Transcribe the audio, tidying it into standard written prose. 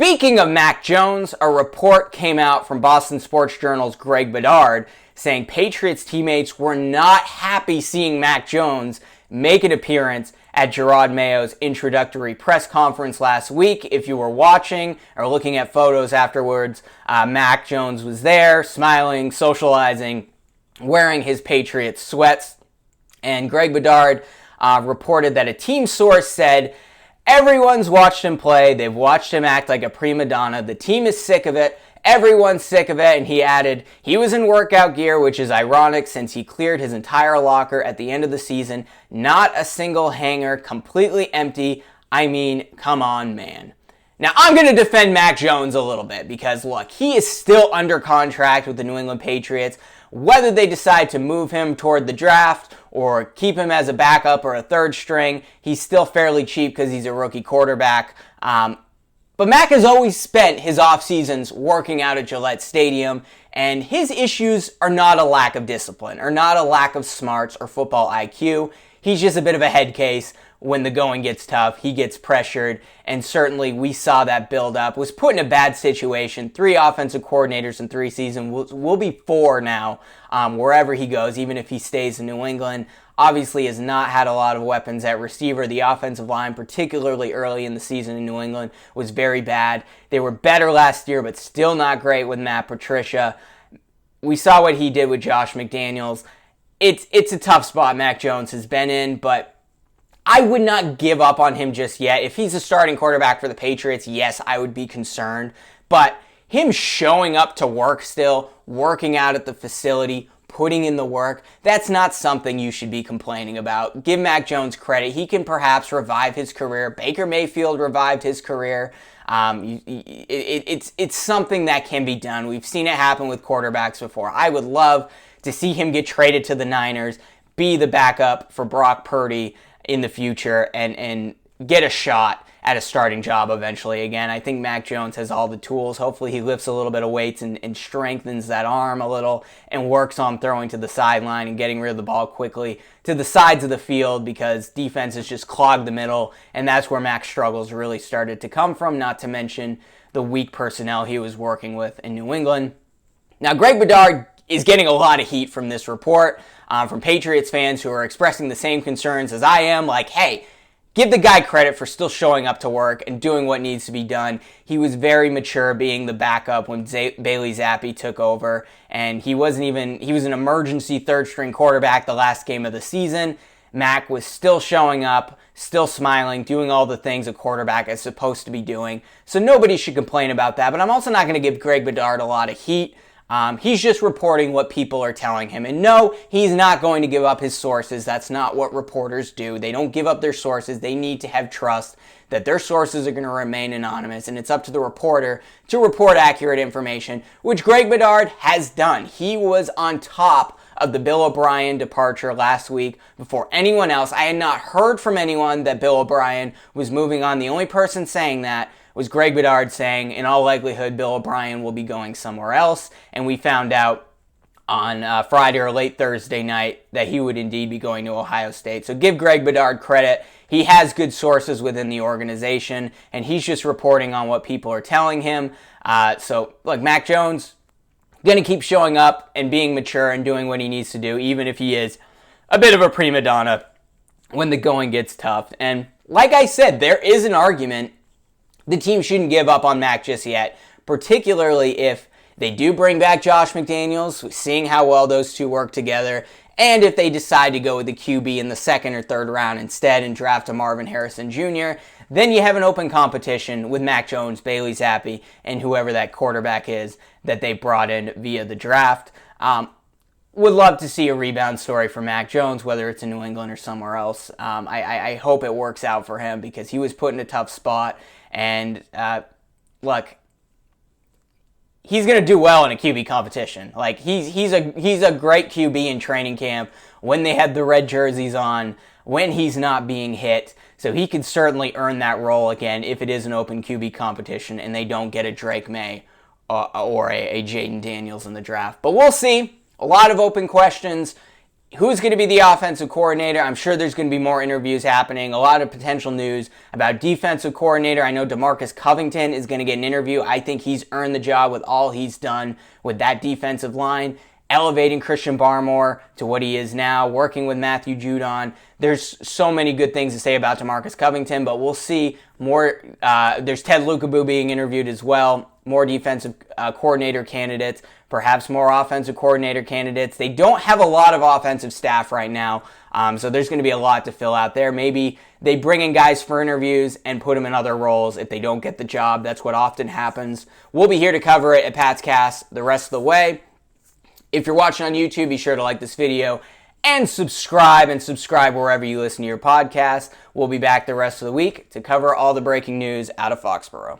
Speaking of Mac Jones, a report came out from Boston Sports Journal's Greg Bedard saying Patriots teammates were not happy seeing Mac Jones make an appearance at Jerod Mayo's introductory press conference last week. If you were watching or looking at photos afterwards, Mac Jones was there, smiling, socializing, wearing his Patriots sweats. And Greg Bedard reported that a team source said, everyone's watched him play. They've watched him act like a prima donna. The team is sick of it. Everyone's sick of it. And he added, he was in workout gear, which is ironic since he cleared his entire locker at the end of the season. Not a single hanger, completely empty. I mean, come on, man. Now, I'm going to defend Mac Jones a little bit because, look, he is still under contract with the New England Patriots. Whether they decide to move him toward the draft or keep him as a backup or a third string, he's still fairly cheap because he's a rookie quarterback. But Mac has always spent his off seasons working out at Gillette Stadium, and his issues are not a lack of discipline or not a lack of smarts or football IQ. He's just a bit of a head case. When the going gets tough, he gets pressured, and certainly we saw that build up. Was put in a bad situation. 3 offensive coordinators in 3 seasons. Will be 4 now, wherever he goes, even if he stays in New England. Obviously has not had a lot of weapons at receiver. The offensive line, particularly early in the season in New England, was very bad. They were better last year, but still not great with Matt Patricia. We saw what he did with Josh McDaniels. It's a tough spot Mac Jones has been in, but I would not give up on him just yet. If he's a starting quarterback for the Patriots, yes, I would be concerned. But him showing up to work still, working out at the facility, putting in the work, that's not something you should be complaining about. Give Mac Jones credit. He can perhaps revive his career. Baker Mayfield revived his career. It's something that can be done. We've seen it happen with quarterbacks before. I would love to see him get traded to the Niners, be the backup for Brock Purdy in the future, and get a shot at a starting job eventually again. I think Mac Jones has all the tools. Hopefully he lifts a little bit of weights and strengthens that arm a little and works on throwing to the sideline and getting rid of the ball quickly to the sides of the field, because defenses just clog the middle, and that's where Mac's struggles really started to come from, not to mention the weak personnel he was working with in New England. Now, Greg Bedard is getting a lot of heat from this report, from Patriots fans who are expressing the same concerns as I am, like, hey, give the guy credit for still showing up to work and doing what needs to be done. He was very mature being the backup when Bailey Zappi took over, and he was an emergency third-string quarterback the last game of the season. Mac was still showing up, still smiling, doing all the things a quarterback is supposed to be doing. So nobody should complain about that, but I'm also not going to give Greg Bedard a lot of heat. He's just reporting what people are telling him. And no, he's not going to give up his sources. That's not what reporters do. They don't give up their sources. They need to have trust that their sources are going to remain anonymous. And it's up to the reporter to report accurate information, which Greg Bedard has done. He was on top of the Bill O'Brien departure last week before anyone else. I had not heard from anyone that Bill O'Brien was moving on. The only person saying that was Greg Bedard saying, in all likelihood, Bill O'Brien will be going somewhere else. And we found out on Friday or late Thursday night that he would indeed be going to Ohio State. So give Greg Bedard credit. He has good sources within the organization, and he's just reporting on what people are telling him. So, look, Mac Jones going to keep showing up and being mature and doing what he needs to do, even if he is a bit of a prima donna when the going gets tough. And like I said, there is an argument the team shouldn't give up on Mac just yet, particularly if they do bring back Josh McDaniels, seeing how well those two work together, and if they decide to go with the QB in the 2nd or 3rd round instead and draft a Marvin Harrison Jr., then you have an open competition with Mac Jones, Bailey Zappi, and whoever that quarterback is that they brought in via the draft. Would love to see a rebound story for Mac Jones, whether it's in New England or somewhere else. I hope it works out for him because he was put in a tough spot. And look, he's going to do well in a QB competition. Like he's a great QB in training camp when they had the red jerseys on, when he's not being hit. So he could certainly earn that role again if it is an open QB competition and they don't get a Drake May or a Jaden Daniels in the draft. But we'll see. A lot of open questions. Who's going to be the offensive coordinator? I'm sure there's going to be more interviews happening. A lot of potential news about defensive coordinator. I know DeMarcus Covington is going to get an interview. I think he's earned the job with all he's done with that defensive line, elevating Christian Barmore to what he is now, working with Matthew Judon. There's so many good things to say about DeMarcus Covington, but we'll see more. There's Ted Lukabu being interviewed as well. More defensive coordinator candidates, perhaps more offensive coordinator candidates. They don't have a lot of offensive staff right now, so there's going to be a lot to fill out there. Maybe they bring in guys for interviews and put them in other roles if they don't get the job. That's what often happens. We'll be here to cover it at Pat's Cast the rest of the way. If you're watching on YouTube, be sure to like this video and subscribe wherever you listen to your podcast. We'll be back the rest of the week to cover all the breaking news out of Foxborough.